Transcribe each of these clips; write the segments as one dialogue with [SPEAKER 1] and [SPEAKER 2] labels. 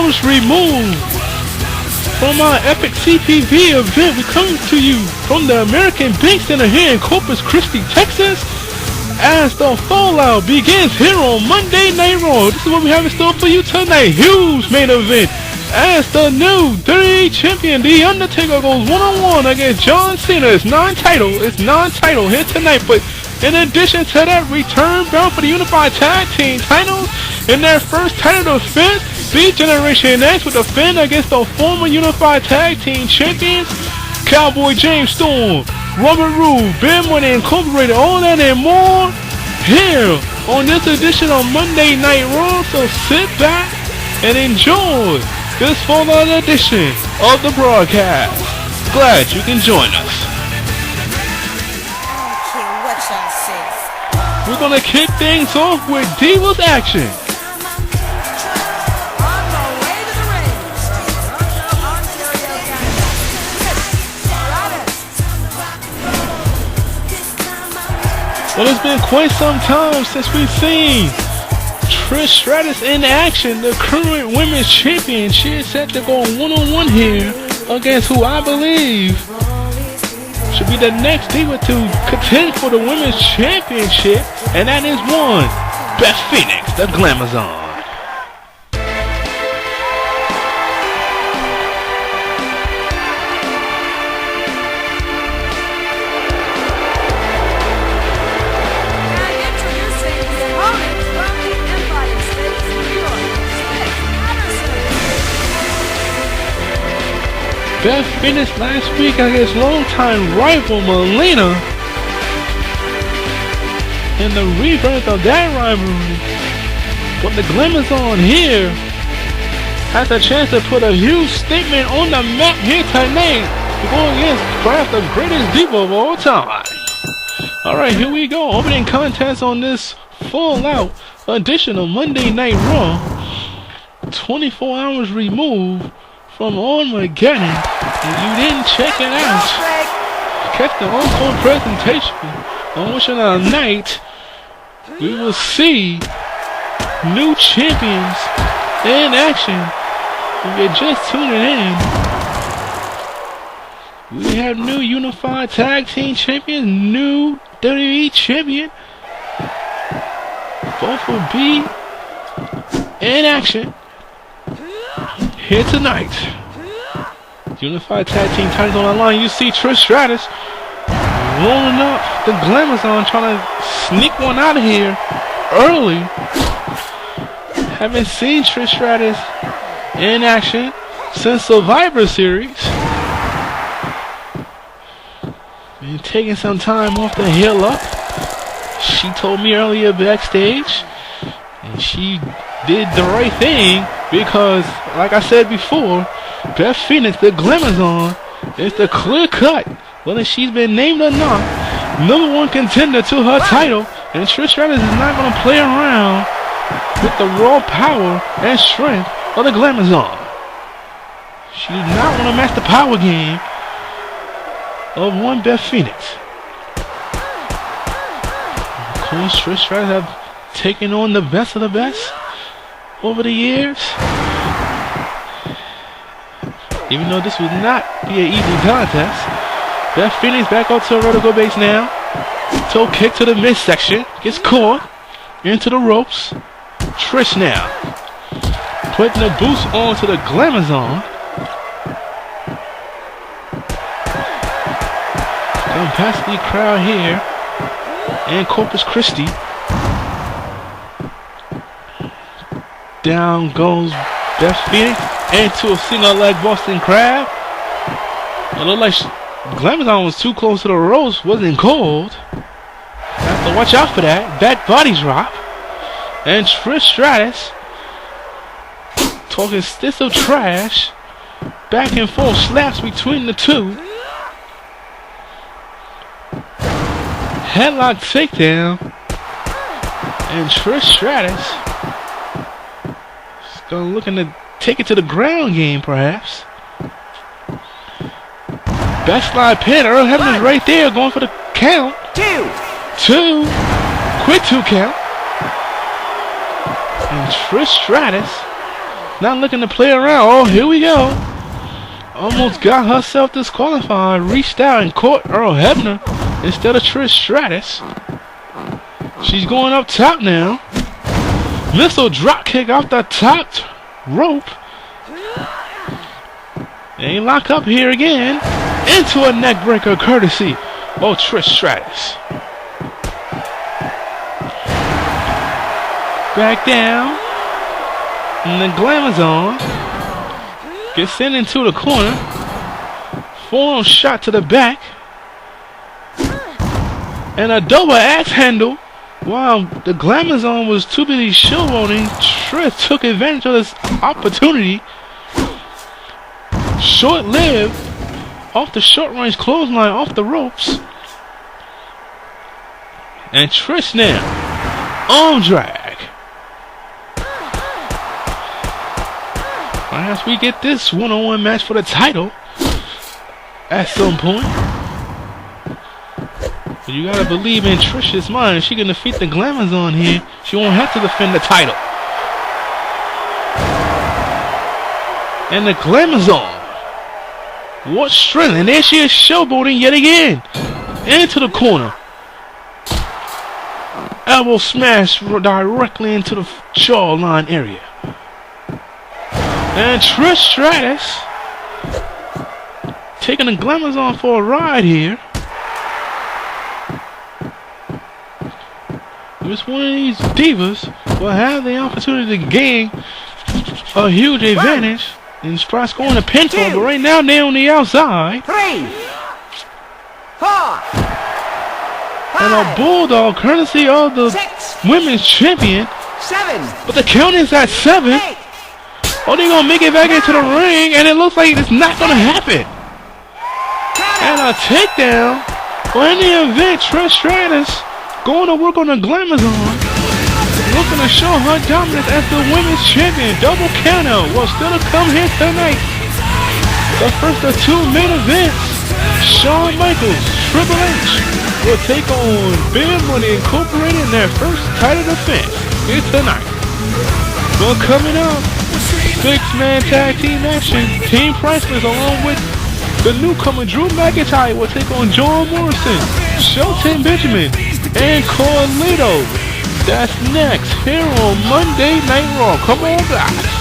[SPEAKER 1] hours removed from our epic CPV event. We come to you from the American Bank Center here in Corpus Christi, Texas, as the fallout begins here on Monday Night Raw. This is what we have in store for you tonight. Huge main event as the new WWE Champion, The Undertaker, goes one-on-one against John Cena. It's non-title here tonight, but in addition to that, return bout for the Unified Tag Team titles in their first title defense. The Generation X with a defend against the former Unified Tag Team Champions, Cowboy James Storm, Robert Roode, Ben Money Incorporated, all that and more here on this edition of Monday Night Raw. So sit back and enjoy this fallout edition of the broadcast. Glad you can join us. We're gonna kick things off with Divas action. Well, it's been quite some time since we've seen Trish Stratus in action, the current women's champion. She is set to go one-on-one here against who I believe should be the next diva to contend for the women's championship, and that is one Beth Phoenix, the Glamazon. Beth finished last week against longtime rival Melina in the rebirth of that rivalry. But the Glamazon here has a chance to put a huge statement on the map here tonight to go against perhaps the greatest diva of all time. Alright, here we go. Opening contest on this full-out edition of Monday Night Raw. 24 hours removed from Armageddon, and you didn't check it out. Catch the encore presentation on which on our night we will see new champions in action. If you're just tuning in, we have new Unified Tag Team Champions, new WWE Champion. Both will be in action here tonight. Unified Tag Team titles on the line. You see Trish Stratus rolling up the Glamazon, trying to sneak one out of here early. Haven't seen Trish Stratus in action since Survivor Series. Been taking some time off the hill up. She told me earlier backstage, and she did the right thing because, like I said before, Beth Phoenix, the Glamazon, is the clear cut, whether she's been named or not, #1 contender to her title, and Trish Stratus is not going to play around with the raw power and strength of the Glamazon. She does not want to match the power game of one Beth Phoenix. Of course, Trish Stratus have taken on the best of the best over the years. Even though this would not be an easy contest. Beth Phoenix back up to a vertical base now. Toe kick to the midsection. Gets caught into the ropes. Trish now putting the boost onto the Glamazon. Come past the crowd here in Corpus Christi. Down goes Beth Phoenix into a single leg Boston Crab. It looked like Glamazon was too close to the ropes, wasn't called. Have to watch out for that. Back body drop. And Trish Stratus talking sticks of trash. Back and forth slaps between the two. headlock takedown. And Trish Stratus is looking to take it to the ground game, perhaps. Back slide pin. Earl Hebner's right there, going for the count. Two. Quick 2 count. And Trish Stratus not looking to play around. Oh, here we go. Almost got herself disqualified. Reached out and caught Earl Hebner instead of Trish Stratus. She's going up top now. Missile drop kick off the top rope. They lock up here again. Into a neck breaker courtesy of Trish Stratus. Back down. And the Glamazon gets sent into the corner. Forearm shot to the back. And a double axe handle. While the Glamazon was too busy showboating, Trish took advantage of this opportunity. Short-lived. Off the short-range clothesline, off the ropes. And Trish now. Arm drag. Perhaps we get this one-on-one match for the title at some point. But you gotta believe in Trish's mind. If she can defeat the Glamazon here, she won't have to defend the title. And the Glamazon. What strength? And there she is showboating yet again. Into the corner. Elbow smash directly into the jawline area. And Trish Stratus taking the Glamazon for a ride here. Just one of these divas will have the opportunity to gain a huge advantage and try scoring a pinfall, but right now they're on the outside.
[SPEAKER 2] 3, 4,
[SPEAKER 1] and a bulldog courtesy of the
[SPEAKER 2] 6,
[SPEAKER 1] women's champion.
[SPEAKER 2] 7.
[SPEAKER 1] But the count is at 7.
[SPEAKER 2] 8.
[SPEAKER 1] Oh, they're gonna make it back into the ring, and it looks like it's not gonna happen. And a takedown. For any event, Trish Stratus going to work on the Glamazon, looking to show her dominance as the women's champion. Double countout will still come here tonight. The first of 2 main events. Shawn Michaels, Triple H will take on Big Money Incorporated in their first title defense here tonight. Well, coming up, 6-man tag team action. Team Priceless along with the newcomer Drew McIntyre will take on John Morrison, Shelton Benjamin, and Carlito. That's next here on Monday Night Raw. Come on, guys.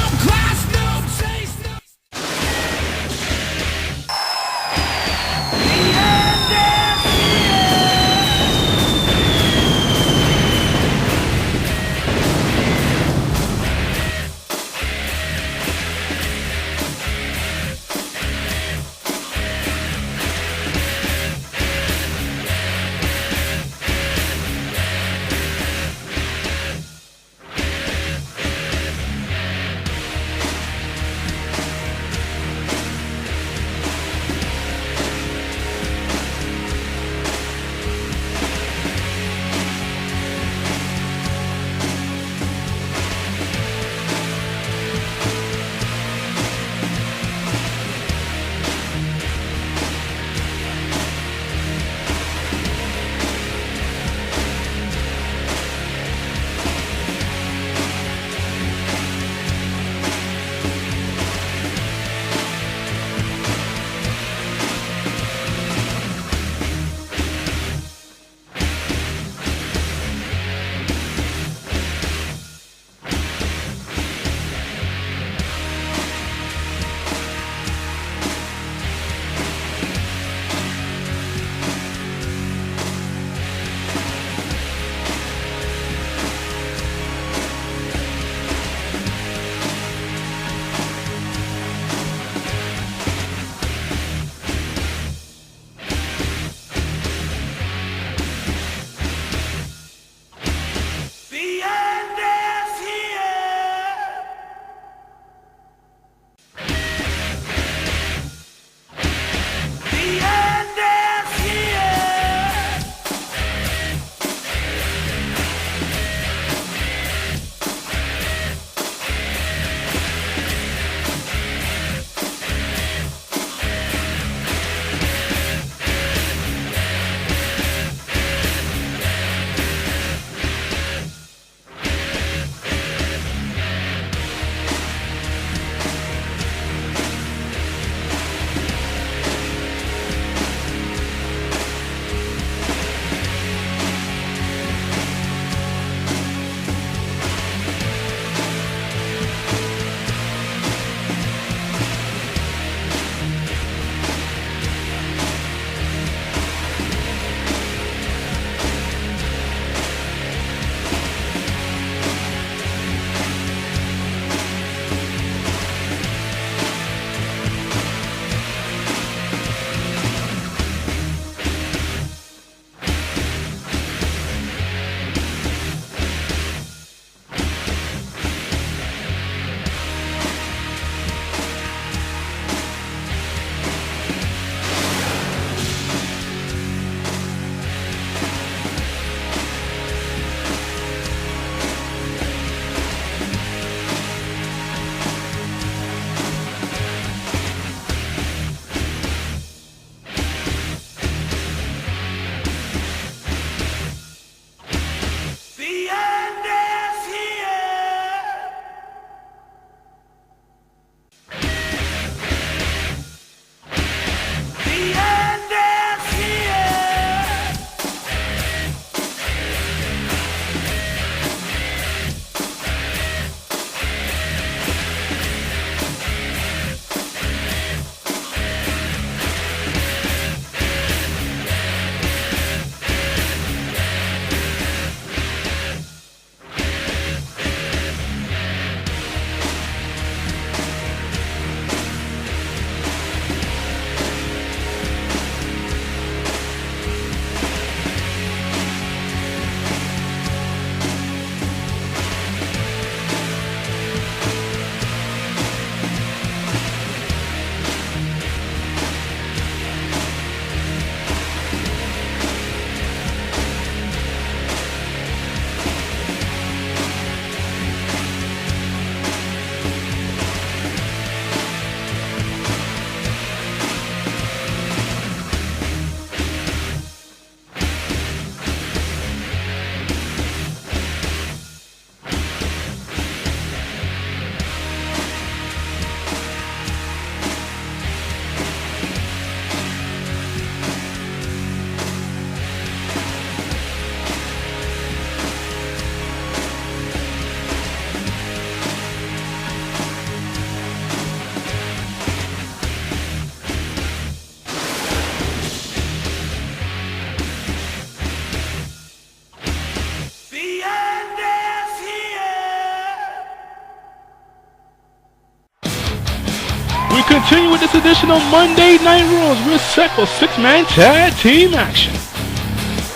[SPEAKER 1] continue with this edition of Monday Night Raws. We're set for 6-man tag team action.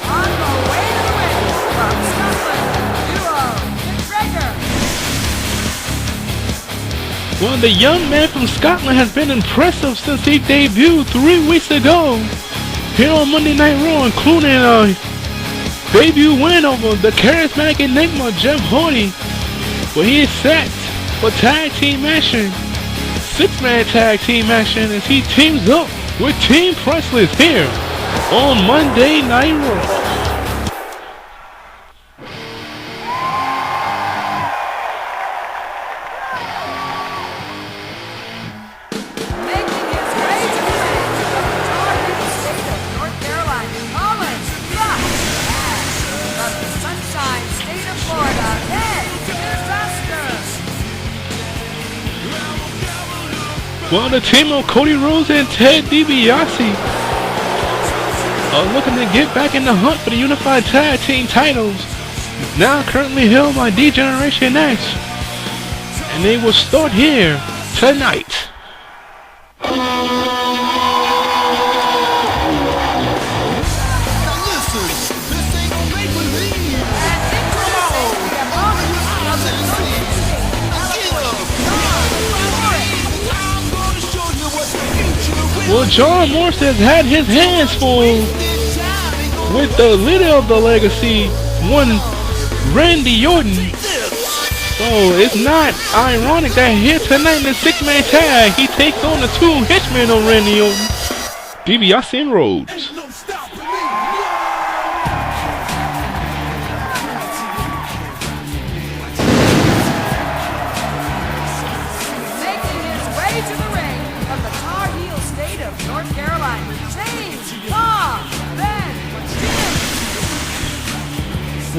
[SPEAKER 2] On the way to the ring from Scotland, duo McGregor.
[SPEAKER 1] Well, the young man from Scotland has been impressive since he debuted 3 weeks ago here on Monday Night Raw, including a debut win over the charismatic enigma Jeff Hardy, where he is set for tag team action. 6-man tag team action as he teams up with Team Priceless here on Monday Night Raw.
[SPEAKER 2] Making his way to the ring from the Tar-Heel state of North Carolina, Collins, Beth. And from the Sunshine State of Florida, Ed Disaster.
[SPEAKER 1] Well, the team of Cody Rhodes and Ted DiBiase are looking to get back in the hunt for the unified tag team titles, now currently held by D-Generation X, and they will start here tonight. Well, John Morrison has had his hands full with the leader of the legacy, one Randy Orton. So it's not ironic that here tonight in the 6-man tag, he takes on the 2 henchmen of Randy Orton, DiBiase and Rhodes.
[SPEAKER 2] Making his way to the ring from the Tar-Heel state of North Carolina, James CAWFed.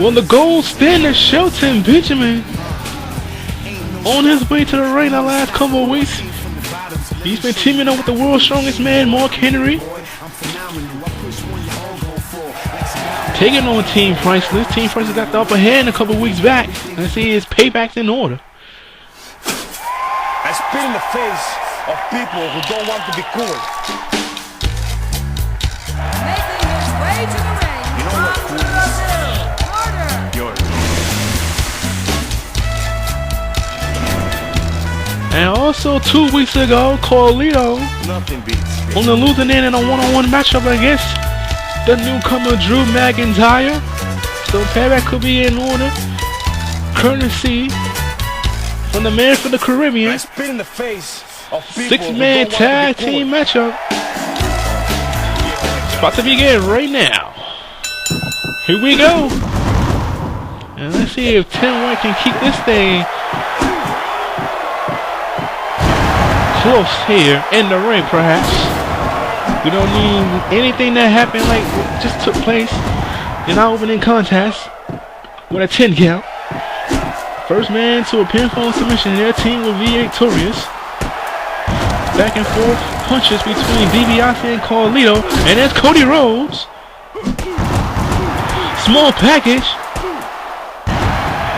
[SPEAKER 1] Well, the gold standard Shelton Benjamin on his way to the ring the last couple of weeks. He's been teaming up with the world's strongest man, Mark Henry, taking on Team Priceless. Team Priceless got the upper hand a couple of weeks back. Let's see his payback's in order.
[SPEAKER 3] I spit in the face of people who don't want to be cool.
[SPEAKER 2] Making his way to the ring from Brazil, Carter.
[SPEAKER 1] And also 2 weeks ago, Carlito
[SPEAKER 3] Nothing beats.
[SPEAKER 1] on the losing end in a one-on-one matchup against the newcomer Drew McIntyre. So payback could be in order, courtesy from the man from the
[SPEAKER 3] I
[SPEAKER 1] Caribbean.
[SPEAKER 3] spit in the face of people
[SPEAKER 1] 6-man
[SPEAKER 3] who don't
[SPEAKER 1] tag
[SPEAKER 3] want to be
[SPEAKER 1] team
[SPEAKER 3] cool.
[SPEAKER 1] matchup. It's about to begin right now. Here we go. And let's see if Tim White can keep this thing close here in the ring, perhaps. We don't need anything that happened like what just took place in our opening contest with a 10 count. First man to a pinfall submission, their team will be victorious. Back and forth punches between DiBiase and Carlito, and there's Cody Rhodes. Small package,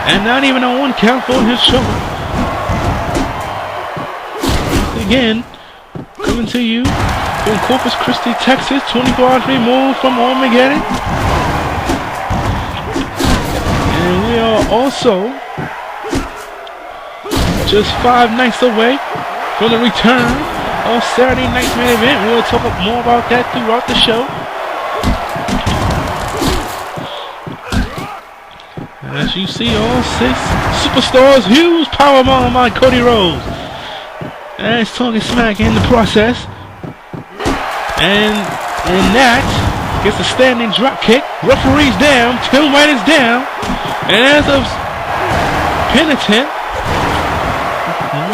[SPEAKER 1] and not even a 1 count for his shoulder. Again, coming to you from Corpus Christi, Texas, 24 hours removed from Armageddon. And we are also just 5 nights away from the return of Saturday night's main event. We'll talk more about that throughout the show. As you see, all 6 superstars, huge powerbomb by Cody Rhodes. And it's talking smack in the process. And in that, gets a standing drop kick. Referee's down. Tim White is down. And as a penitent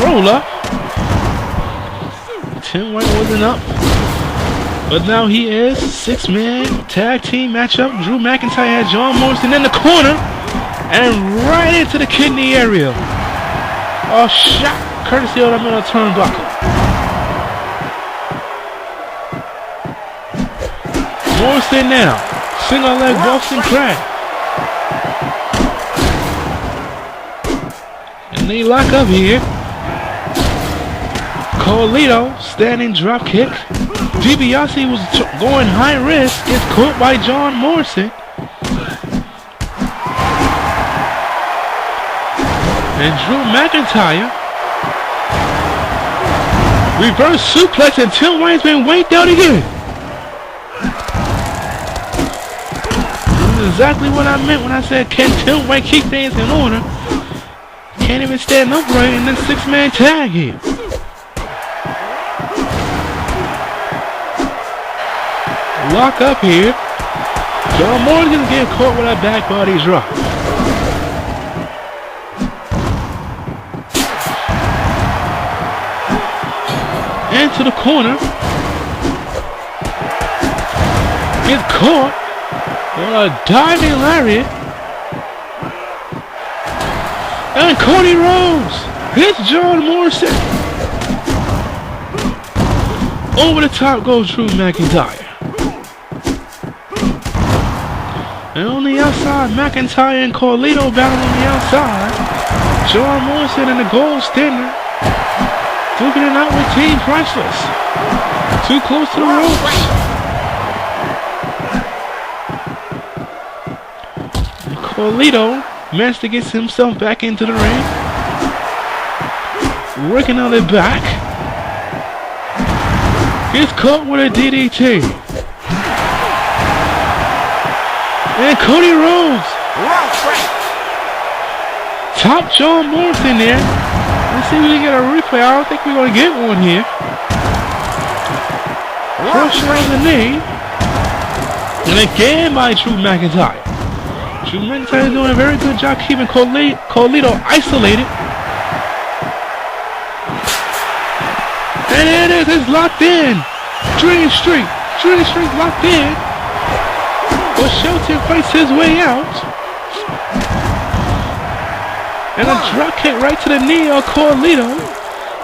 [SPEAKER 1] roll up, Tim White wasn't up. But now he is. 6-man tag team matchup. Drew McIntyre has John Morrison in the corner. And right into the kidney area. A shot courtesy of the middle turnbuckle. Morrison now. Single leg Boston Crab. And they lock up here. Carlito, standing drop kick. DiBiase was going high risk, gets caught by John Morrison. And Drew McIntyre. Reverse suplex and Tim White's been waiting down again. This is exactly what I meant when I said, can Tim White keep things in order? Can't even stand upright in this 6-man tag here. Lock up here. John Morgan's getting caught with a back body drop. Into the corner. Gets caught with a diving lariat. And Cody Rhodes hits John Morrison. Over the top goes Drew McIntyre. And on the outside, McIntyre and Carlito battle on the outside. John Morrison and the gold standard duking it out with Team Priceless. Too close to the ropes. And Carlito managed to get himself back into the ring. Working on it back. Gets caught with a DDT. And Cody Rhodes. Top John Morrison there. Let's see if we can get a replay. I don't think we're going to get one here. Crush on the knee. And again by Drew McIntyre. Drew McIntyre is doing a very good job keeping Carlito isolated. And there it is. It's locked in. Dream Street. Dream Street locked in. But Shelton fights his way out. And a drop kick right to the knee of Carlito.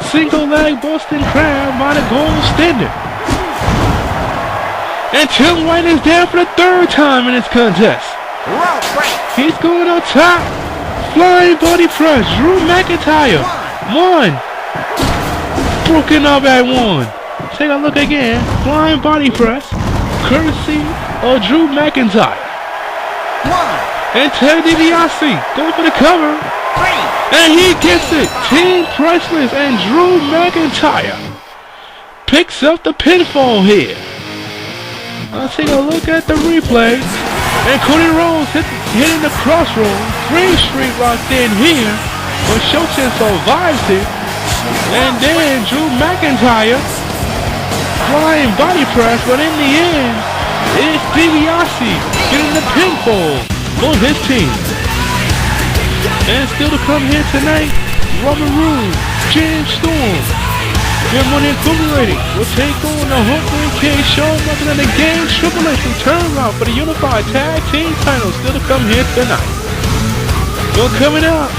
[SPEAKER 1] Single leg Boston Crab by the gold standard. And Tim White is down for the 3rd time in this contest. He's going on top. Flying body press. Drew McIntyre. 1. Broken up at 1. Take a look again. Flying body press. Courtesy of Drew McIntyre. 1. And Ted DiBiase going for the cover. 3. And he gets it. Team Priceless and Drew McIntyre picks up the pinfall here. Let's take a look at the replay. And Cody Rhodes hitting the crossroads. Green Street locked in here. But Shelton survives it. And then Drew McIntyre flying body press, but in the end, it's DiBiase getting the pinfall for his team. And still to come here tonight, Storm Roode, James Storm, Good Money Incorporated will take on the Hopeful King Show, nothing in the game. Triple H return route for the Unified Tag Team title still to come here tonight. So coming up,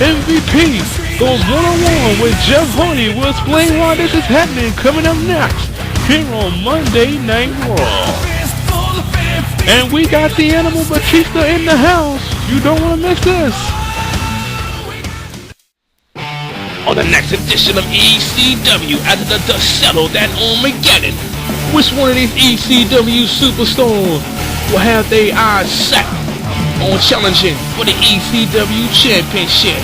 [SPEAKER 1] M.V.P goes one-on-one with Jeff Hardy. We'll explain why this is happening coming up next here on Monday Night Raw. And we got the Animal Batista in the house. You don't want to miss this.
[SPEAKER 4] On the next edition of ECW, after the dust settled at Armageddon, which one of these ECW superstars will have their eyes set on challenging for the ECW Championship?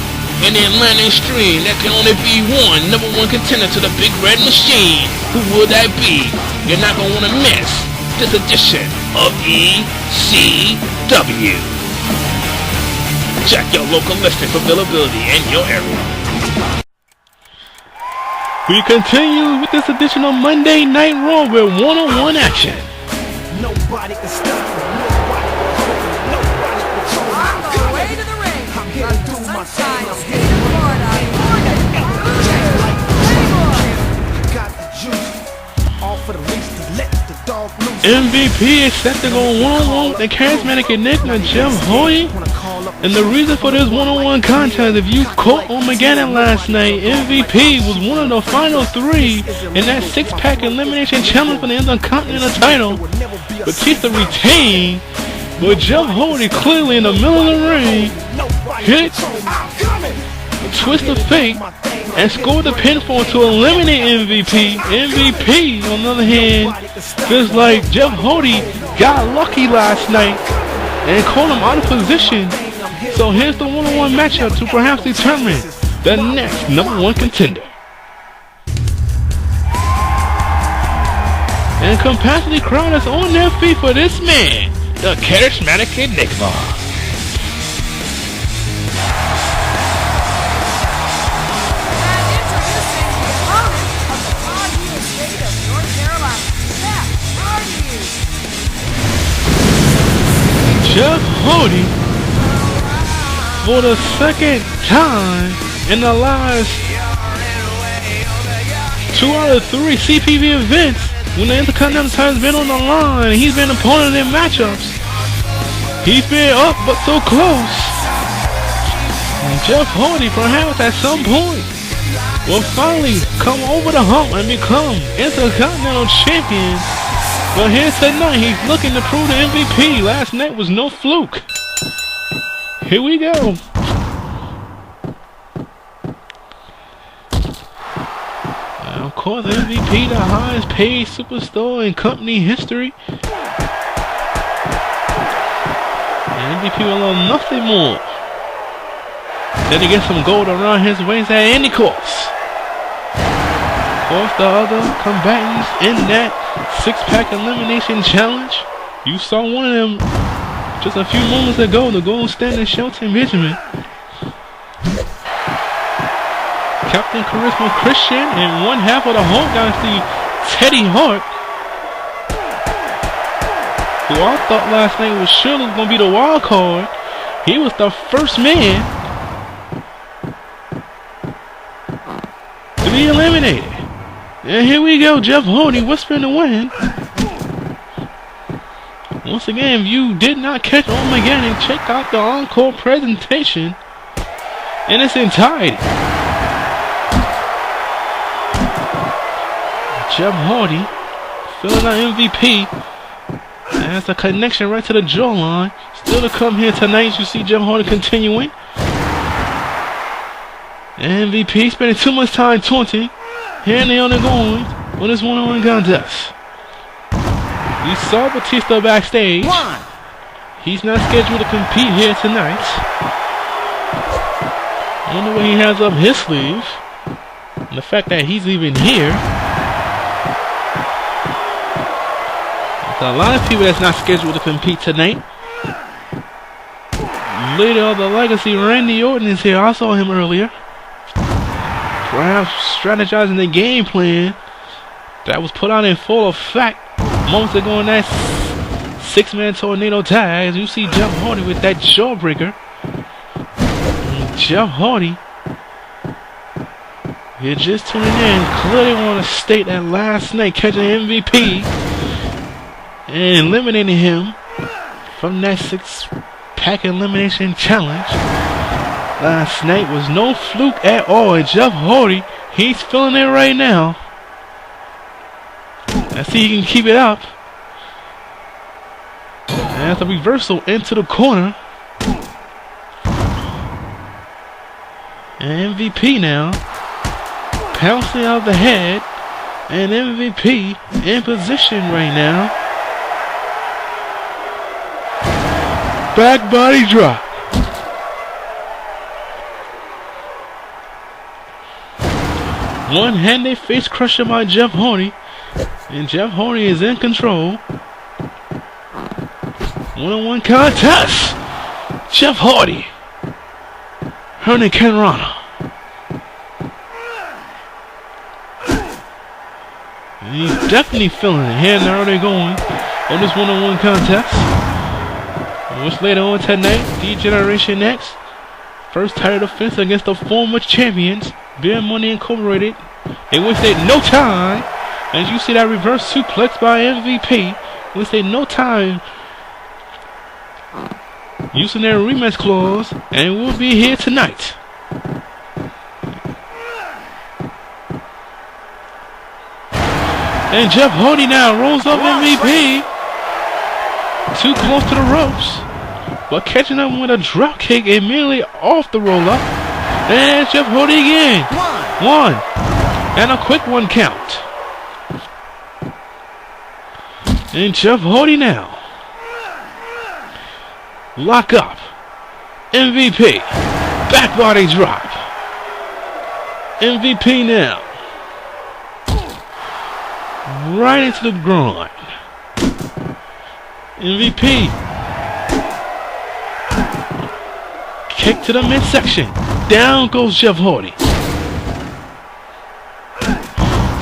[SPEAKER 4] In the Atlantic stream, there can only be one number 1 contender to the Big Red Machine. Who will that be? You're not going to want to miss this edition of ECW. Check your local listing for availability in your area.
[SPEAKER 1] We continue with this edition of Monday Night Raw with one-on-one action.
[SPEAKER 5] Nobody can stop me.
[SPEAKER 2] On the way to the ring, from the Sunshine State of Florida,
[SPEAKER 5] Got the juice. All for the least to let the dog loose.
[SPEAKER 1] MVP is set to go one-on-one with the charismatic enigma Jeff Hardy. And the reason for this one-on-one contest, if you caught Armageddon last night, MVP was one of the final 3 in that 6-pack elimination challenge for the Intercontinental title. Batista retained, but Jeff Hardy clearly in the middle of the ring hit twist of fate, and scored the pinfall to eliminate MVP. MVP, on the other hand, feels like Jeff Hardy got lucky last night and caught him out of position. So here's the one-on-one matchup to perhaps determine the next #1 contender. And capacity crowd is on their feet for this man, the charismatic Enigma.
[SPEAKER 2] And introducing the opponent of the Carlito state of North Carolina, Beth, Hardy.
[SPEAKER 1] Jeff Hardy, for the second time in the last 2 out of 3 CPV events, when the Intercontinental title has been on the line, he's been opponent in matchups. He's been up but so close. And Jeff Hardy, perhaps at some point, will finally come over the hump and become Intercontinental Champion. But here tonight, he's looking to prove the MVP. Last night was no fluke. Here we go. Of course, MVP, the highest paid superstar in company history. And MVP will love nothing more than to get some gold around his waist at any cost. Of course, the other combatants in that 6-pack elimination challenge, you saw one of them just a few moments ago, the gold standard Shelton Benjamin. Captain Charisma Christian and one half of the Hulk Dynasty, Teddy Hart, who I thought last night was surely going to be the wild card. He was the first man to be eliminated. And here we go, Jeff Hardy whispering the win. Once again, if you did not catch Armageddon, check out the encore presentation in its entirety. Jeff Hardy filling out MVP. That's a connection right to the jawline. Still to come here tonight. You see Jeff Hardy continuing. MVP spending too much time taunting. Here and they on the going on this one-on-one contest. We saw Batista backstage. He's not scheduled to compete here tonight. I wonder what he has up his sleeve. And the fact that he's even here. There's a lot of people that's not scheduled to compete tonight. Leader of the Legacy, Randy Orton, is here. I saw him earlier. Perhaps strategizing the game plan that was put out in full effect moments ago in that 6-man tornado tag. As you see Jeff Hardy with that jawbreaker. And Jeff Hardy, if you're just tuning in, clearly want to state that last night catching MVP and eliminating him from that 6-pack elimination challenge last night was no fluke at all. And Jeff Hardy, he's feeling it right now. Let's see if he can keep it up. And that's a reversal into the corner. And MVP now pouncing out of the head. And MVP in position right now. Back body drop. One-handed face crusher by Jeff Hardy. And Jeff Hardy is in control. One-on-one contest. Jeff Hardy. Hernan Kenrana. And he's definitely feeling it. Here now they're going on this one-on-one contest. Which later on tonight, D-Generation X, first title defense against the former champions, Beer Money Incorporated. They wasted no time. As you see that reverse suplex by MVP, wasted no time using their rematch clause, and will be here tonight. And Jeff Hardy now rolls up MVP. Too close to the ropes, but catching up with a drop kick immediately off the roll up. And Jeff Hardy again. One. And a quick 1 count. And Jeff Hardy now. Lock up. MVP. Back body drop. MVP now. Right into the groin. MVP. Kick to the midsection. Down goes Jeff Hardy.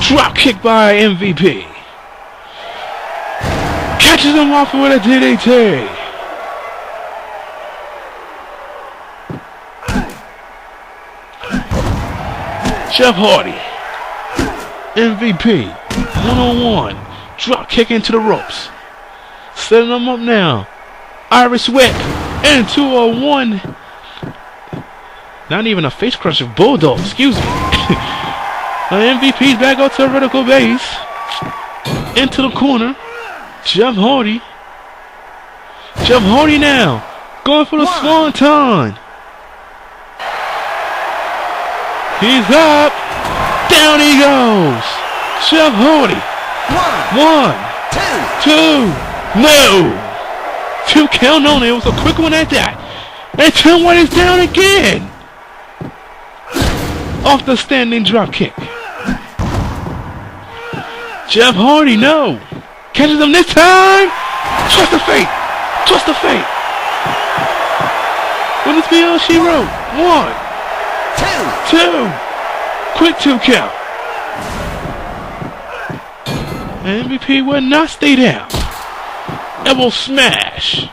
[SPEAKER 1] Drop kick by MVP. Catches him off with a DDT. Jeff Hardy. MVP. 1-on-1. Drop kick into the ropes. Setting him up now. Irish whip. And 2-on-1. Not even a face crusher. Bulldog. Excuse me. MVP's back out to a vertical base. Into the corner. Jeff Hardy. Jeff Hardy now. Going for the swanton. He's up. Down he goes. Jeff Hardy. 1, 2. No. 2 count on it. It was a quick one at that. And Tim White is down again. Off the standing drop kick. Jeff Hardy, no. Catches him this time. Twist the fate. Twist the fate. Will this be all she wrote? 1, 2. Quick 2 count. And MVP will not stay down. Elbow smash.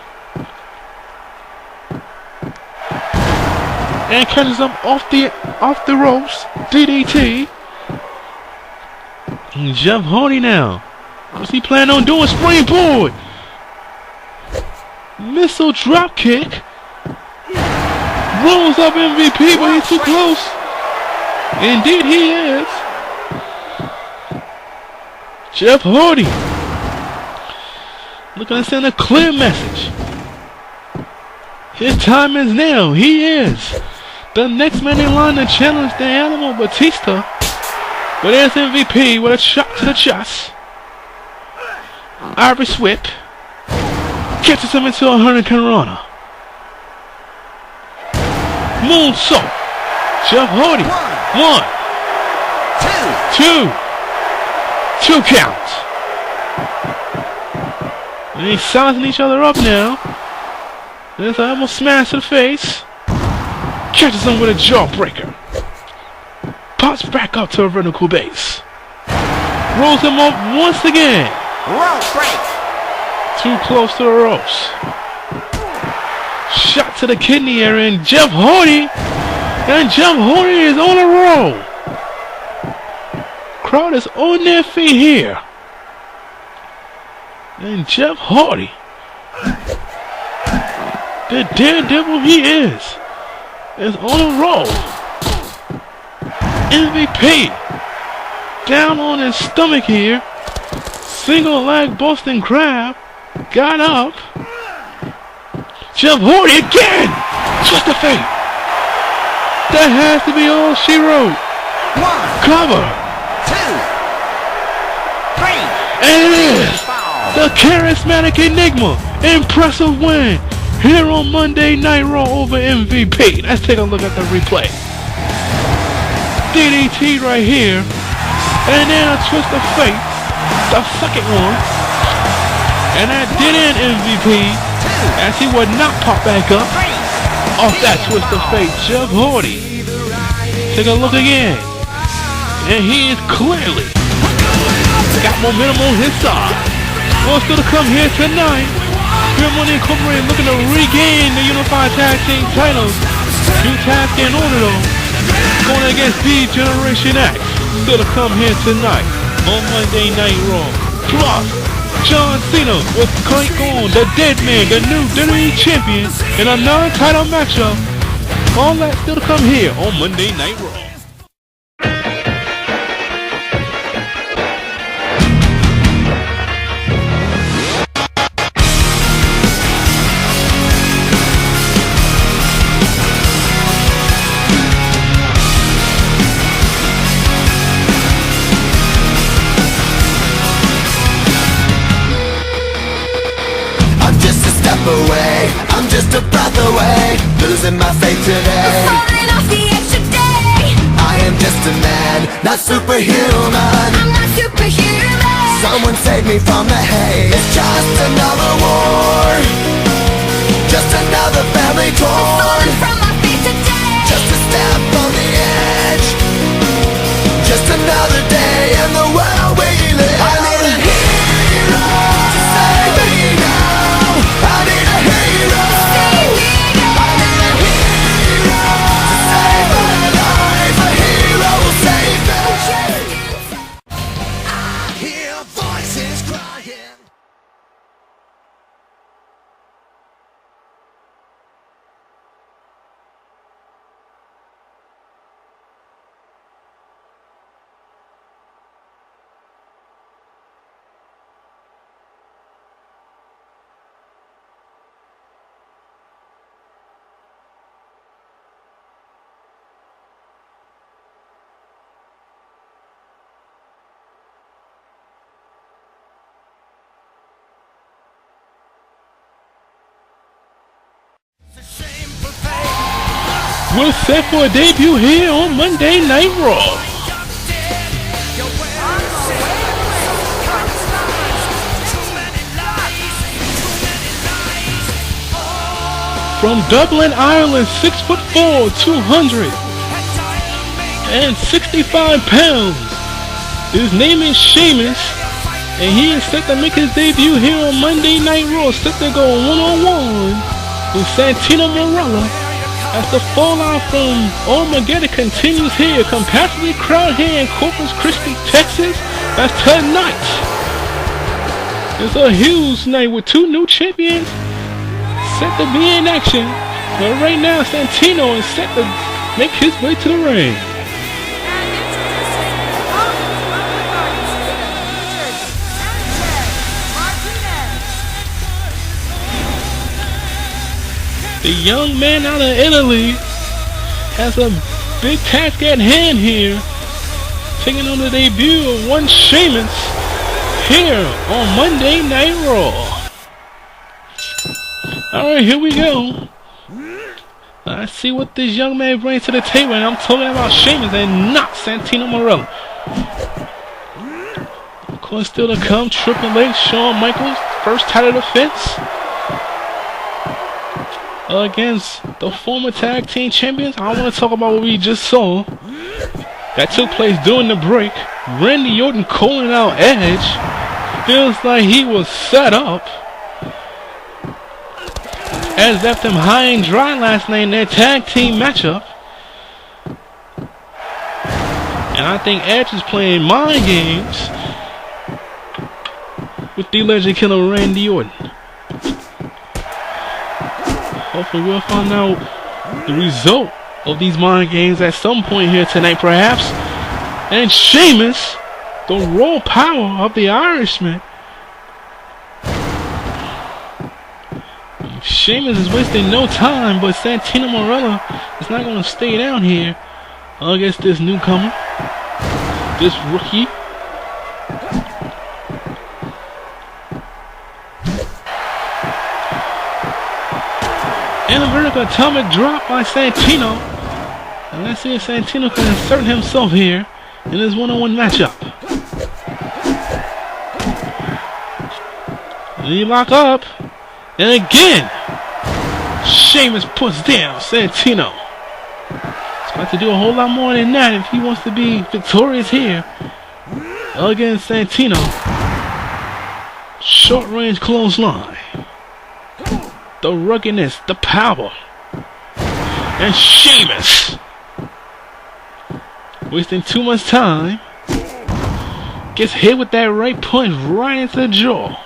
[SPEAKER 1] And catches him off the ropes. DDT. And Jeff Hardy now. What's he planning on doing? Springboard. Missile drop kick. Rolls up MVP, but he's too close. Indeed he is. Jeff Hardy. Looking to send a clear message. His time is now. He is the next man in line to challenge the Animal Batista. But there's MVP with a shot to the chest. Irish whip. Catches him into a Hurricane Rana. Moonsault. Jeff Hardy. 1, 2. 2 counts. And he's sizing each other up now. There's an elbow smash to the face. Catches him with a jawbreaker. Pops back up to a vertical base. Rolls him up once again.
[SPEAKER 5] Rope break.
[SPEAKER 1] Too close to the ropes. Shot to the kidney area and Jeff Hardy. And Jeff Hardy is on a roll. Crowd is on their feet here. And Jeff Hardy, the daredevil he is on a roll. MVP down on his stomach here. Single leg Boston Crab. Got up. Jeff Hardy again. Twist the fate. That has to be all she wrote.
[SPEAKER 5] 1,
[SPEAKER 1] Cover.
[SPEAKER 5] 2, 3.
[SPEAKER 1] And it is the charismatic Enigma. Impressive win here on Monday Night Raw over MVP. Let's take a look at the replay. DDT right here. And then a twist of fate. The second one. And that did end MVP. As he would not pop back up off that twist of fate. Jeff Hardy. Take a look again. And he is clearly got momentum on his side. Well, still to come here tonight. Pure Money Incorporated looking to regain the Unified Tag Team titles. 2 tags in order though. Going against the Generation X. Still to come here tonight on Monday Night Raw. Plus, John Cena will take on the Dead Man, the new WWE Champion, in a non-title matchup. All that still to come here on Monday Night Raw.
[SPEAKER 6] a breath away, losing my faith today.
[SPEAKER 7] Falling off the edge today.
[SPEAKER 6] I am just a man, not superhuman.
[SPEAKER 7] I'm not superhuman.
[SPEAKER 6] Someone save me from the haze. It's just another war, just another family torn.
[SPEAKER 7] Falling from my feet today.
[SPEAKER 6] Just a step on the edge, just another day in the world we live. I need a hero to save me now. I need a hero. I need a hero to save my life. A hero will save me. I hear voices crying.
[SPEAKER 1] We're set for a debut here on Monday Night Raw. From Dublin, Ireland, 6'4", 265 pounds. His name is Sheamus, and he is set to make his debut here on Monday Night Raw, set to go one-on-one with Santino Marella as the fallout from Armageddon continues here. Comparatively crowd here in Corpus Christi, Texas. That's tonight. It's a huge night with two new champions set to be in action. But right now, Santino is set to make his way to the ring. The young man out of Italy has a big task at hand here, taking on the debut of one Sheamus here on Monday Night Raw. Alright, here we go. Let's see what this young man brings to the table, and I'm talking about Sheamus and not Santino Marella. Of course, still to come, Triple H, Shawn Michaels, first title defense against the former tag team champions. I want to talk about what we just saw that took place during the break. Randy Orton calling out Edge. Feels like he was set up. Edge left him high and dry last night in their tag team matchup. And I think Edge is playing mind games with the Legend Killer Randy Orton. Hopefully we'll find out the result of these mind games at some point here tonight, perhaps. And Sheamus, the raw power of the Irishman. Sheamus is wasting no time, but Santino Marella is not going to stay down here against this newcomer, this rookie. And a vertical atomic drop by Santino. And let's see if Santino can insert himself here in this one-on-one matchup. They lock up. And again, Sheamus puts down Santino. He's got to do a whole lot more than that if he wants to be victorious here against Santino. Short range clothesline. The ruggedness, the power. And Sheamus, wasting too much time, gets hit with that right punch right into the jaw.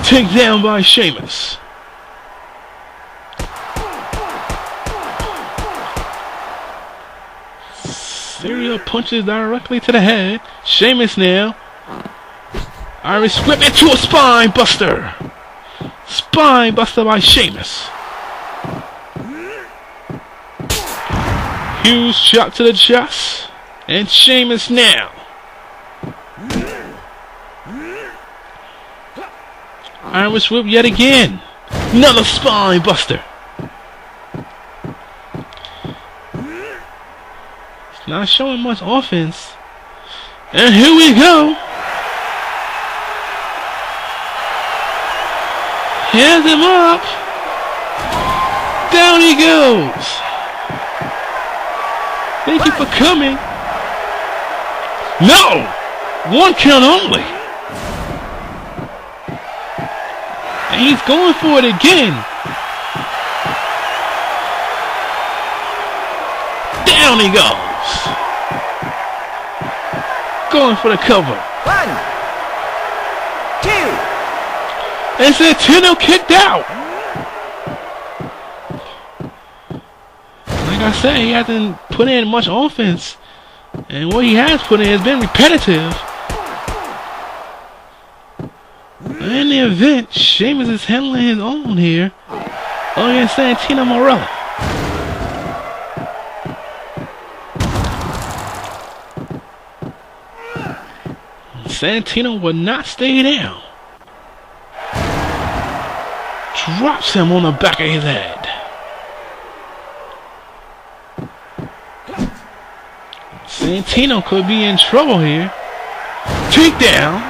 [SPEAKER 1] Taken down by Sheamus. Serial punches directly to the head. Sheamus now. Irish whip into a spine buster. Spine buster by Sheamus. Huge shot to the chest. And Sheamus now. Irish whip yet again.
[SPEAKER 4] Another spine buster. It's not showing much offense. And here we go. Hands him up. Down he goes. Thank you for coming. No! One count only. And he's going for it again. Down he goes. Going for the cover.
[SPEAKER 5] 1, 2.
[SPEAKER 4] And Santino kicked out. Like I said, he hasn't put in much offense. And what he has put in has been repetitive. In the event, Sheamus is handling his own here against Santino Marella. Santino will not stay down. Drops him on the back of his head. Santino could be in trouble here. Takedown.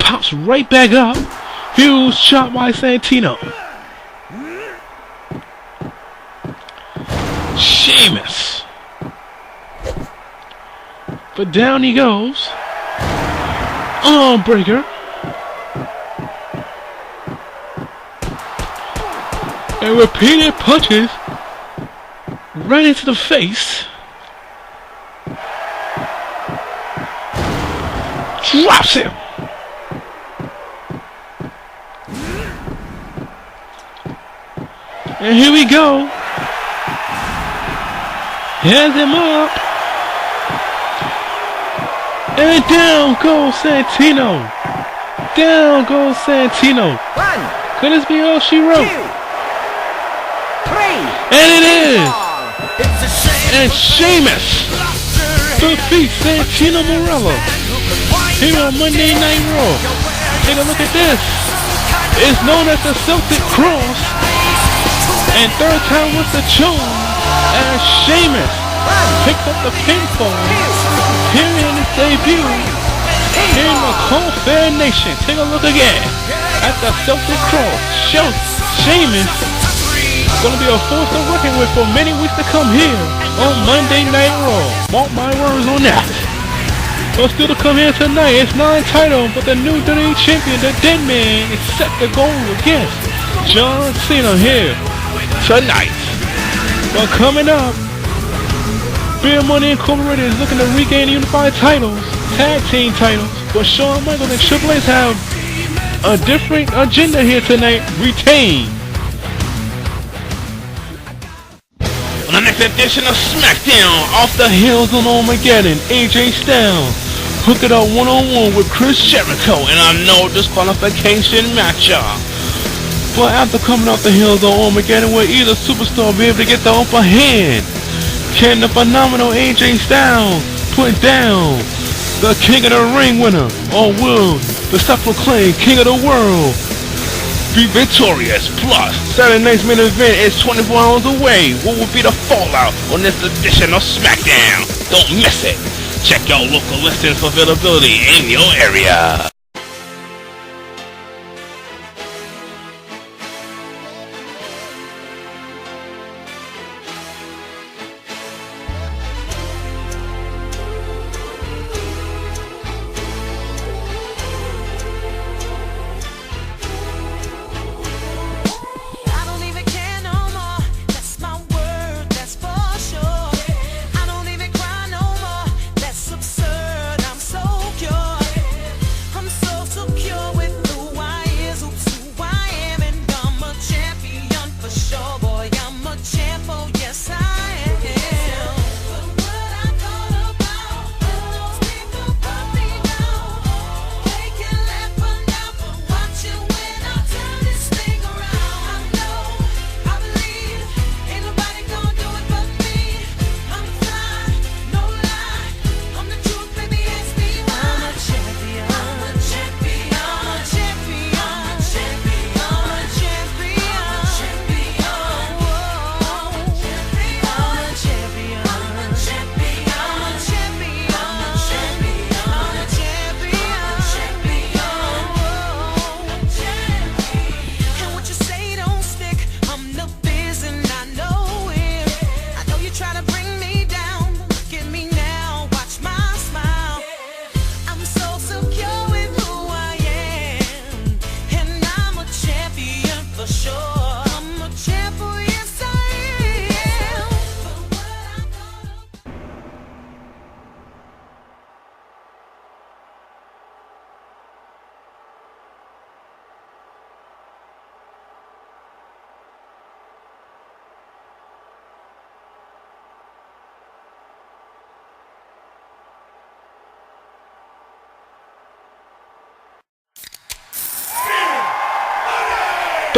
[SPEAKER 4] Pops right back up. Huge shot by Santino. Sheamus. But down he goes. Arm breaker. And repeated punches right into the face. Drops him. And here we go. Hands him up. And down goes Santino. Down goes Santino.
[SPEAKER 5] 1,
[SPEAKER 4] Could this be all she
[SPEAKER 5] 2, 3.
[SPEAKER 4] wrote? And it is. And Sheamus defeats Santino Marella here on Monday Night Raw. Take a look at this. It's known as the Celtic Cross. And third time was the charm as Sheamus picks up the pinfall here in his debut here in the CAWFed Nation. Take a look again at the Celtic Cross. Sheamus going to be a force to reckon with for many weeks to come here on Monday Night Raw. Mark my words on that. But still to come here tonight, it's non-title, but the new WWE Champion, the Dead Man, is set to go against John Cena here tonight. But coming up, Beer Money Incorporated is looking to regain the unified titles, tag team titles, but Shawn Michaels and Triple H have a different agenda here tonight. Retain. On the next edition of SmackDown, off the heels on Armageddon, AJ Styles hook it up one-on-one with Chris Jericho in a no disqualification matchup. But after coming off the heels on Armageddon, will either superstar be able to get the upper hand? Can the phenomenal AJ Styles put down the King of the Ring winner? Or will the self-proclaimed King of the World be victorious? Plus, Saturday night's main event is 24 hours away. What will be the fallout on this edition of SmackDown? Don't miss it. Check your local listings for availability in your area.
[SPEAKER 6] I'm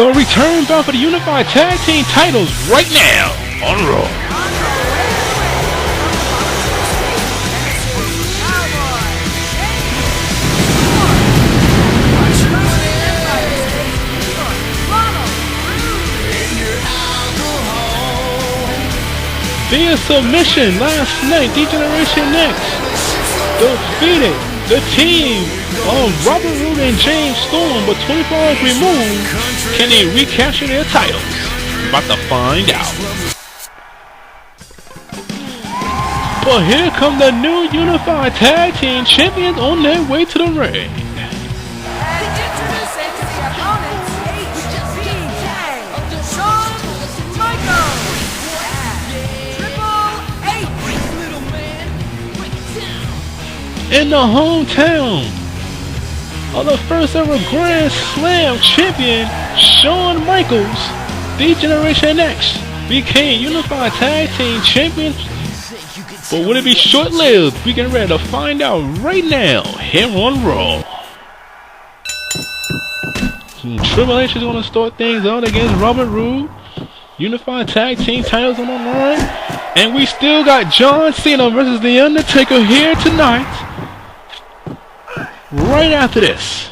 [SPEAKER 1] The return bout for the Unified Tag Team titles right now on Raw. Via submission last night, D-Generation X defeated the team of Robert Roode and James Storm, but 24 hours removed, can they recapture their titles? About to find out. But here come the new Unified Tag Team Champions on their way to the ring.
[SPEAKER 2] And introducing the opponents, HBK, Shawn Michaels, and Triple H.
[SPEAKER 1] In the hometown of the first ever Grand Slam champion, Shawn Michaels, D-Generation X became Unified Tag Team Champions. But will it be short-lived? We get ready to find out right now here on Raw. Triple H is going to start things out against Robert Roode. Unified Tag Team titles on the line. And we still got John Cena versus The Undertaker here tonight. Right after this.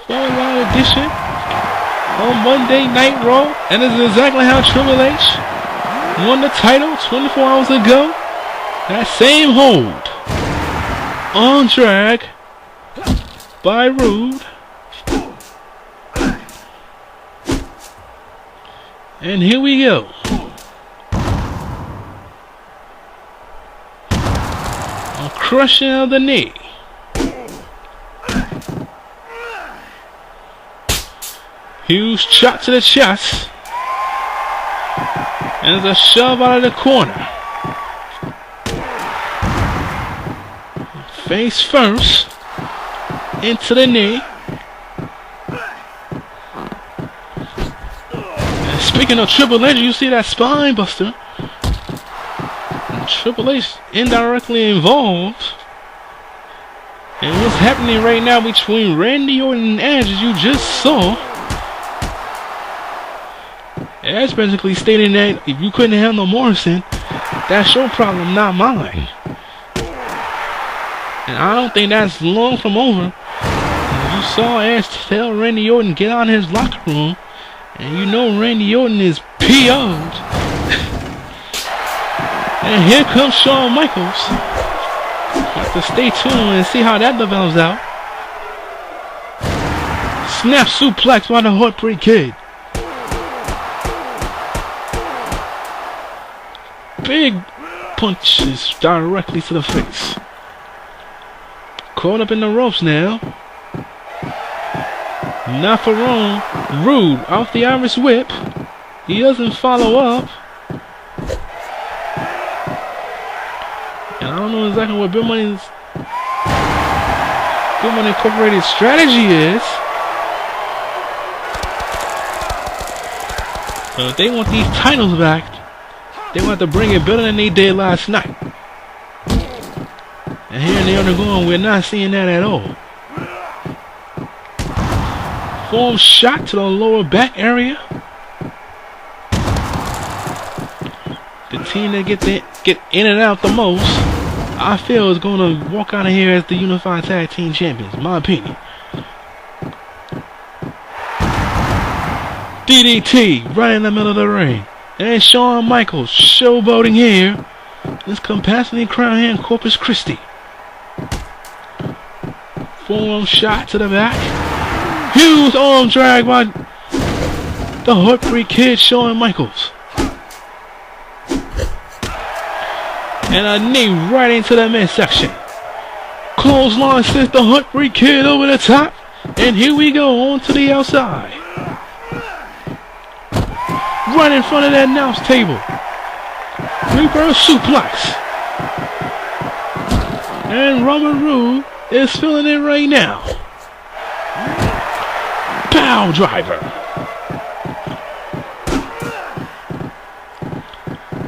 [SPEAKER 1] Full-line edition on Monday Night Raw. And this is exactly how Triple H won the title 24 hours ago. That same hold. On drag by Roode. And here we go. A crushing of the knee. Huge shot to the chest. And there's a shove out of the corner. Face first. Into the knee. And speaking of Triple H, you see that spine buster. And Triple H indirectly involved. And what's happening right now between Randy Orton and Edge, as you just saw. Edge basically stating that if you couldn't handle Morrison, that's your problem, not mine. And I don't think that's long from over. You saw Edge tell Randy Orton get out of his locker room, and you know Randy Orton is PO'd. And here comes Shawn Michaels. Have to stay tuned and see how that develops out. Snap suplex by the Heartbreak Kid. Big punches directly to the face. Caught up in the ropes now. Not for long. Roode off the Irish whip. He doesn't follow up. And I don't know exactly what Bill Money Incorporated strategy is. So if they want these titles back, they want to bring it better than they did last night. And here they are going, we're not seeing that at all. Form shot to the lower back area. The team that get in and out the most, I feel, is going to walk out of here as the Unified Tag Team Champions, in my opinion. DDT right in the middle of the ring. And Shawn Michaels showboating here. This compassionate crowd here in Corpus Christi. Forearm shot to the back. Huge arm drag by the Heartbreak Kid, Shawn Michaels. And a knee right into the midsection. Clothesline sends the Heartbreak Kid over the top. And here we go on to the outside. Right in front of that announce table. Reverse suplex. And Robert Roode is feeling it right now. Power driver.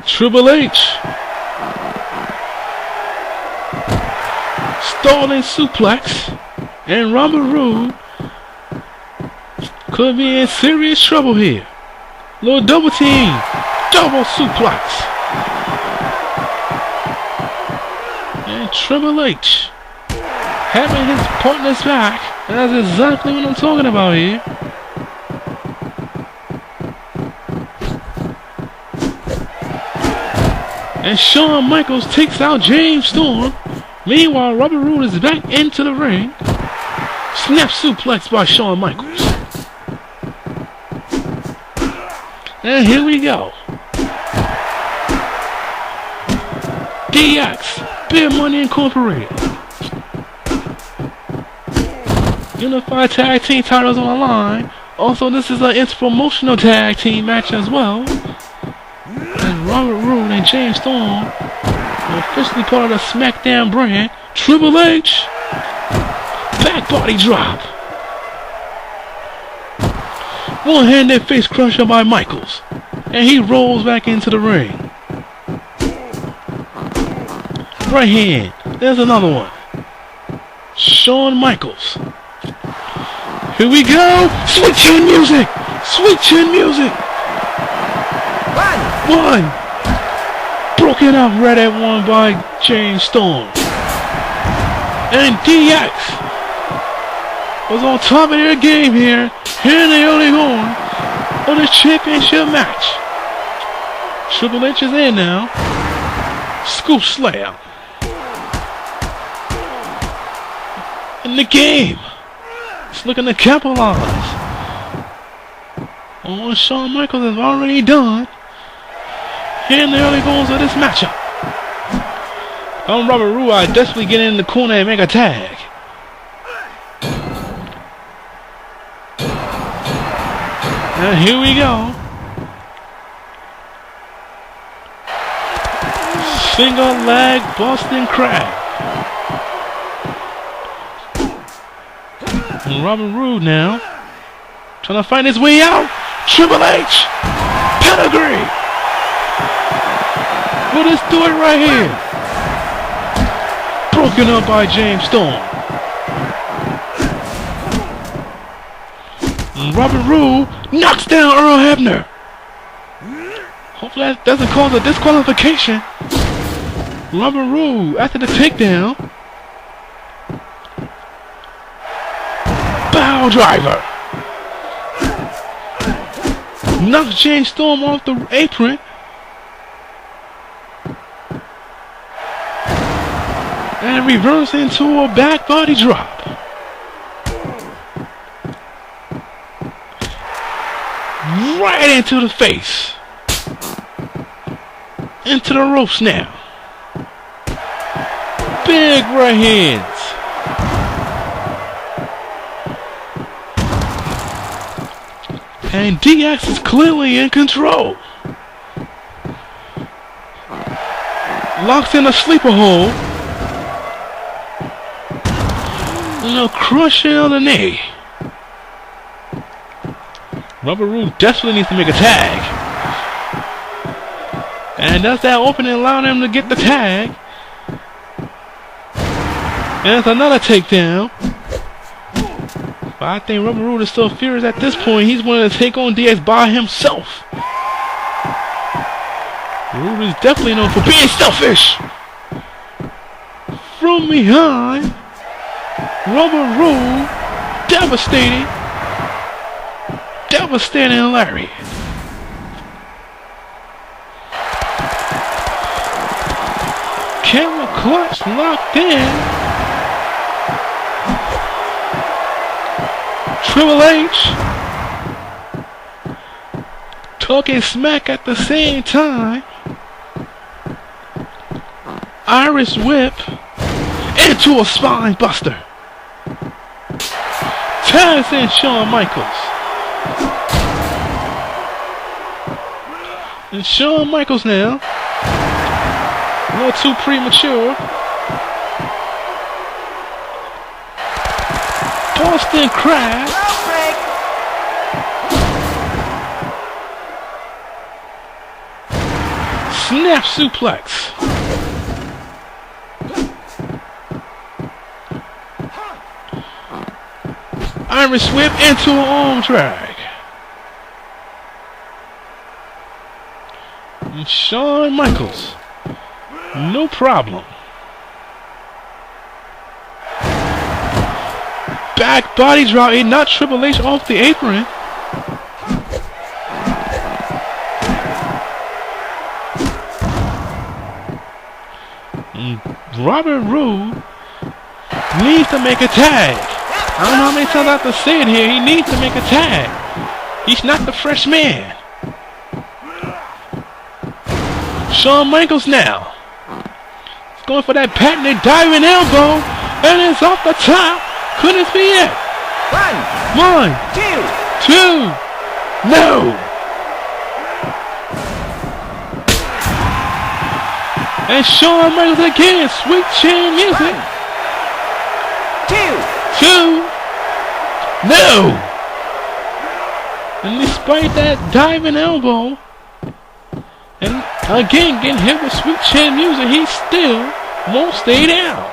[SPEAKER 1] Triple H. Stalling suplex. And Robert Roode Could be in serious trouble here. Little double team. Double suplex. And Triple H having his partner's back. And that's exactly what I'm talking about here. And Shawn Michaels takes out James Storm. Meanwhile, Robert Roode is back into the ring. Snap suplex by Shawn Michaels. And here we go. DX, Big Money Incorporated. Unified Tag Team titles on the line. Also, this is an interpromotional tag team match as well. And Robert Roode and James Storm are officially part of the SmackDown brand. Triple H, back body drop. One-handed face crusher by Michaels. And he rolls back into the ring. Right hand. There's another one. Shawn Michaels. Here we go. Sweet chin music. Sweet chin music. One. Broken up right at one by James Storm. And DX was on top of their game here. Here they only going on the championship match. Triple H is in now. Scoop slam. In the game. It's looking to capitalize on what Shawn Michaels has already done. Here in the early goals of this matchup. I'm Robert Roode. I desperately get in the corner and make a tag. And here we go. Single leg Boston Crab. And Robert Roode now trying to find his way out. Triple H. Pedigree. We'll just do it right here. Broken up by James Storm. And Robert Roode knocks down Earl Hebner. Hopefully that doesn't cause a disqualification. Robert Roode after the takedown. Bow driver. Knocks James Storm off the apron. And reverse into a back body drop. Right into the face. Into the ropes now. Big right hands. And DX is clearly in control. Locks in a sleeper hold. And a crushing on the knee. Robert Roode desperately needs to make a tag. And does that opening allow them to get the tag? And it's another takedown. But I think Robert Roode is still furious at this point. He's wanting to take on DX by himself. Roode is definitely known for being selfish. From behind, Robert Roode, devastating Larry. Camera clutch locked in. Triple H talking smack at the same time. Irish whip into a spine buster. Tags in Shawn Michaels. And Shawn Michaels now. A little too premature. Boston Crab. Snap suplex. Irish whip into an arm drag. And Shawn Michaels, no problem. Back body drop, he knocked Triple H off the apron. And Robert Roode needs to make a tag. I don't know how many times I have to say it here. He needs to make a tag. He's not the fresh man. Shawn Michaels now. He's going for that patented diving elbow. And it's off the top. Could this be it? One, two, no. And Shawn Michaels again, sweet chin music. Two, no. And despite that diving elbow, and again getting hit with sweet chin music, he still won't stay down.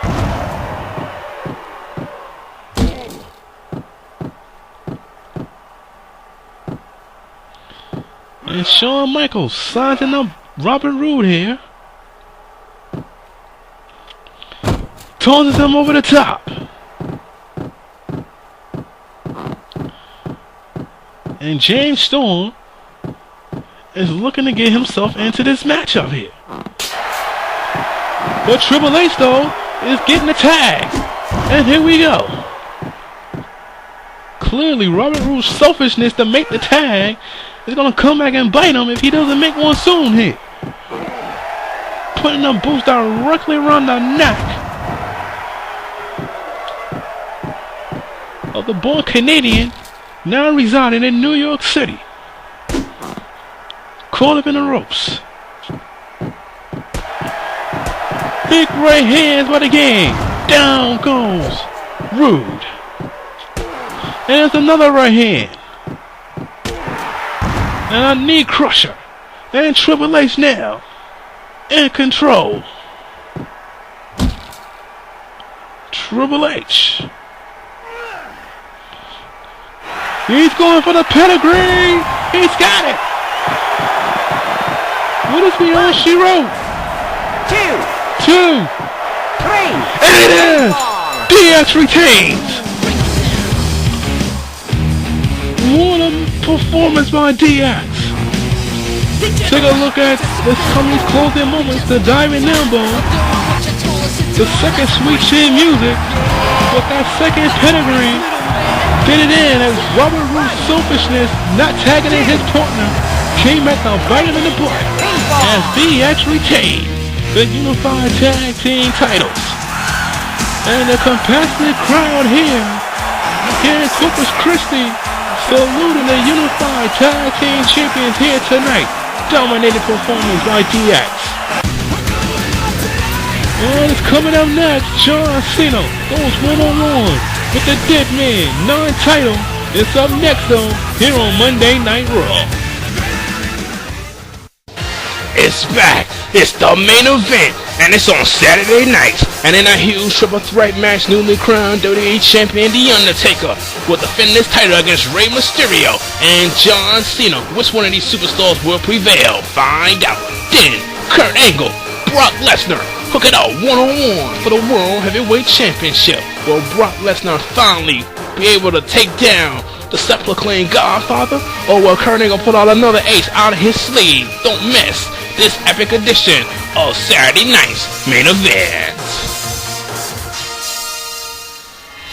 [SPEAKER 1] And Shawn Michaels sizing up Robert Roode here. Tosses him over the top. And James Storm is looking to get himself into this matchup here. But Triple H though is getting the tag. And here we go. Clearly Robert Roode's selfishness to make the tag is going to come back and bite him if he doesn't make one soon here. Putting the boots directly around the neck of the born Canadian, now residing in New York City. Caught up in the ropes. Big right hands by the game. Down goes Roode. And there's another right hand. And a knee crusher. And Triple H now in control. Triple H. He's going for the pedigree. He's got it. What is beyond she wrote? Two. And it is. DX retains. What a performance by DX. Take a look at this company's closing moments. The diving elbow. The second sweet chin music. With that second pedigree. Did it in as Robert Roode's selfishness, not tagging in his partner, came back to bite him in the butt as DX retained the Unified Tag Team titles. And the compassionate crowd here in Corpus Christi saluting the Unified Tag Team Champions here tonight. Dominated performance by DX. And it's coming up next, John Cena goes one-on-one with the Dead Man non-title. It's up next though, here on Monday Night Raw.
[SPEAKER 4] It's back. It's the main event, and it's on Saturday nights. And in a huge triple threat match, newly crowned WWE Champion The Undertaker will defend his title against Rey Mysterio and John Cena. Which one of these superstars will prevail? Find out. Then Kurt Angle, Brock Lesnar hook it out one-on-one for the World Heavyweight Championship. Will Brock Lesnar finally be able to take down the self-proclaimed Godfather? Or will Kurt Angle put out another ace out of his sleeve? Don't miss this epic edition of Saturday night's main event.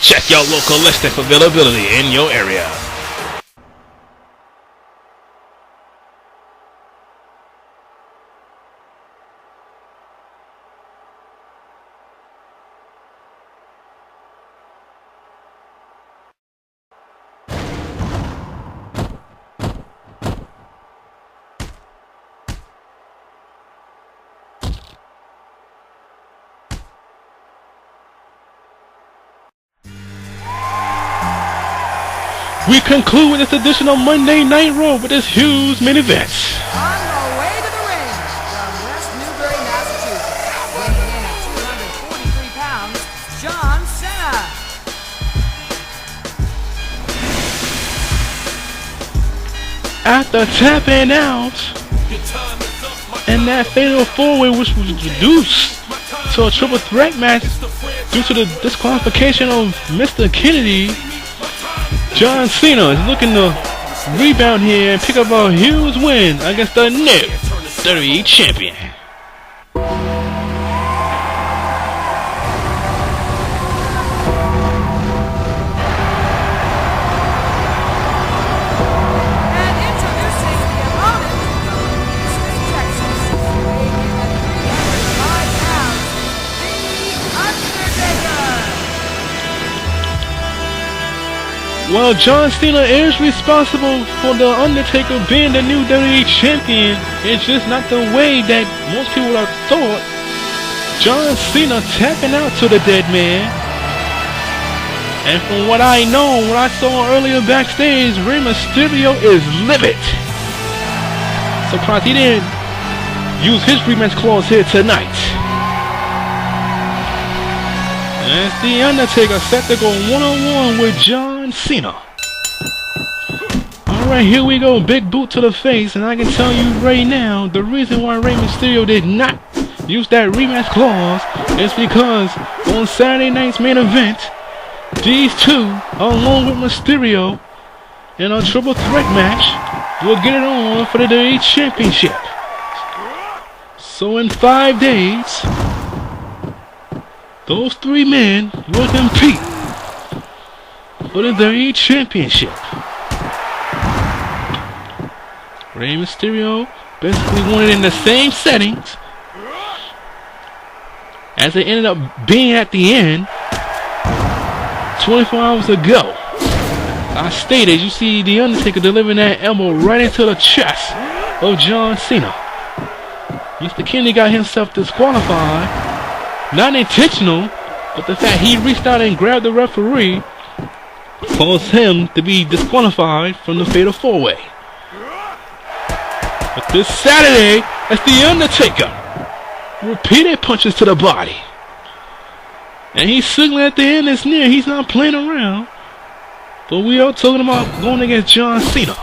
[SPEAKER 4] Check your local listing for availability in your area.
[SPEAKER 1] We conclude with this edition of Monday Night Raw with this huge main event.
[SPEAKER 2] On the way to the ring from West Newbury, Massachusetts, weighing in at 243 pounds, John Cena.
[SPEAKER 1] after tapping out in that fatal 4-way, which was reduced to a triple threat match due to the disqualification of Mr. Kennedy, John Cena is looking to rebound here and pick up a huge win against the new WWE Champion.
[SPEAKER 2] And introducing the opponent from Houston, Texas, weighing in at 305 pounds, The Undertaker.
[SPEAKER 1] Well, John Cena is responsible for the Undertaker being the new WWE Champion. It's just not the way that most people have thought. John Cena tapping out to the dead man. And from what I know, what I saw earlier backstage, Rey Mysterio is livid. Surprised he didn't use his rematch clause here tonight. As the Undertaker set to go one-on-one with John Cena. Alright, here we go. Big boot to the face. And I can tell you right now, the reason why Rey Mysterio did not use that rematch clause is because on Saturday night's main event, these two, along with Mysterio, in a triple threat match, will get it on for the WWE Championship. So in 5 days, those three men will compete for the WWE Championship. Rey Mysterio basically won it in the same settings as it ended up being at the end 24 hours ago. I stated, you see the Undertaker delivering that elbow right into the chest of John Cena. Mr. Kennedy got himself disqualified. Not intentional, but the fact he reached out and grabbed the referee caused him to be disqualified from the fatal 4-way. But this Saturday, it's the Undertaker. Repeated punches to the body. And he's signaling at the end it's near. He's not playing around. But we are talking about going against John Cena.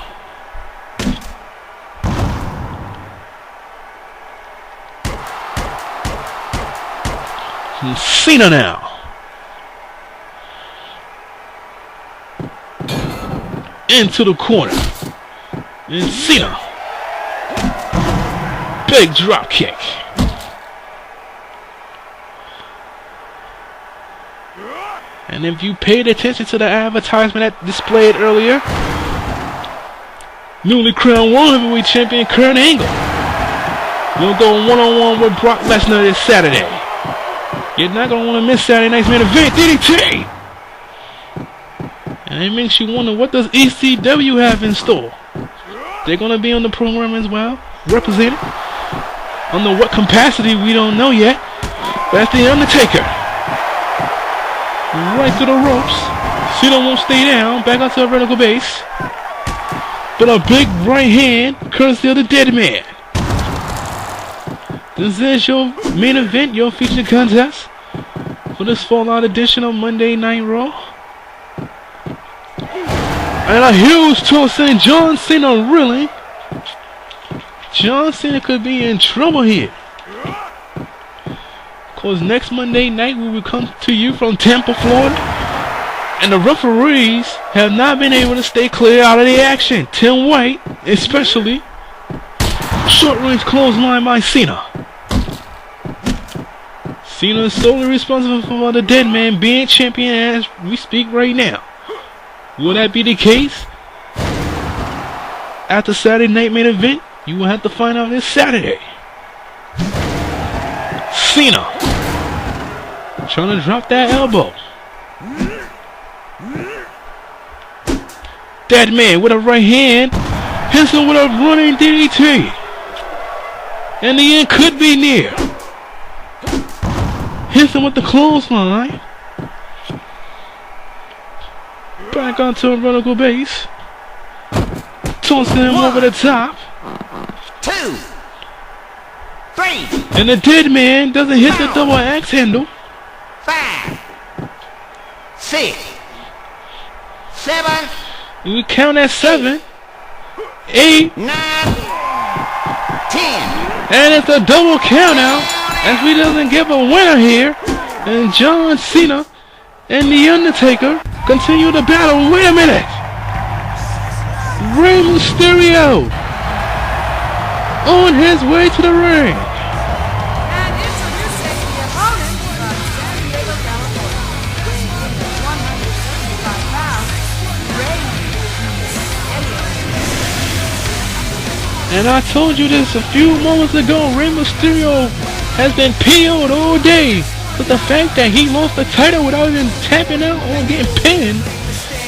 [SPEAKER 1] And Cena now. Into the corner. And Cena. Big drop kick. And if you paid attention to the advertisement that displayed earlier, newly crowned World Heavyweight Champion Kurt Angle will go one-on-one with Brock Lesnar this Saturday. You're not going to want to miss Saturday night's main event, DDT! And it makes you wonder, what does ECW have in store? They're going to be on the program as well, represented. Under what capacity, we don't know yet. That's the Undertaker. Right through the ropes. Cena won't stay down. Back onto a vertical base. But a big right hand, courtesy of the dead man. This is your main event, your featured contest for this Fallout edition of Monday Night Raw. And a huge toss in. John Cena, really? John Cena could be in trouble here. Because next Monday night we will come to you from Tampa, Florida. And the referees have not been able to stay clear out of the action. Tim White, especially. Short range clothesline by Cena. Cena is solely responsible for the dead man being champion as we speak right now. Will that be the case? After Saturday night main event, you will have to find out this Saturday. Cena trying to drop that elbow. Dead man with a right hand hits him with a running DDT. And the end could be near. Hits him with the clothesline. Back onto a vertical base. Tossing him over the top.
[SPEAKER 6] 2, 3,
[SPEAKER 1] And the dead man doesn't hit the double axe handle.
[SPEAKER 6] 5, 6, 7,
[SPEAKER 1] We count at 7. 8,
[SPEAKER 3] 9, 10.
[SPEAKER 1] and it's a double count out as we doesn't give a winner here. And John Cena and The Undertaker continue the battle. Wait a minute. Rey Mysterio on his way to the ring.
[SPEAKER 2] And introducing the opponent from San Diego, California, weighing in at 175 pounds, Rey Mysterio.
[SPEAKER 1] And I told you this a few moments ago. Rey Mysterio has been PO'd all day. But the fact that he lost the title without even tapping out or getting pinned,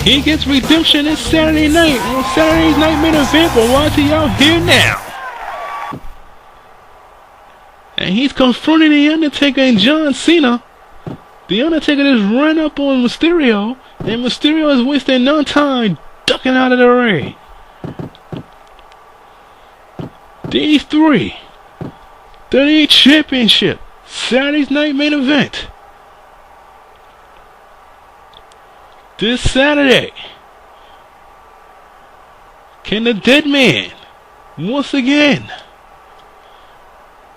[SPEAKER 1] he gets redemption this Saturday night on Saturday's Night Main Event. But watch it out here now. And he's confronting The Undertaker and John Cena. The Undertaker just ran up on Mysterio, and Mysterio is wasting no time ducking out of the ring. These three, 38 Championship, Saturday's Night Main Event. This Saturday, can the Dead Man once again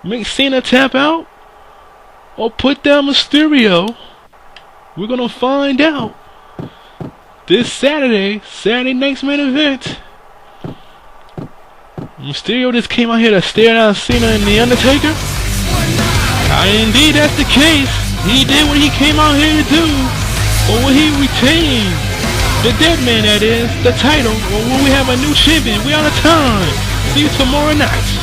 [SPEAKER 1] make Cena tap out or put down Mysterio? We're gonna find out this Saturday, Saturday Night's Main Event. Mysterio just came out here to stare down Cena and The Undertaker. Indeed, that's the case. He did what he came out here to do. Or will he retain the Dead Man, that is, the title? Or will we have a new champion? We out of time. See you tomorrow night.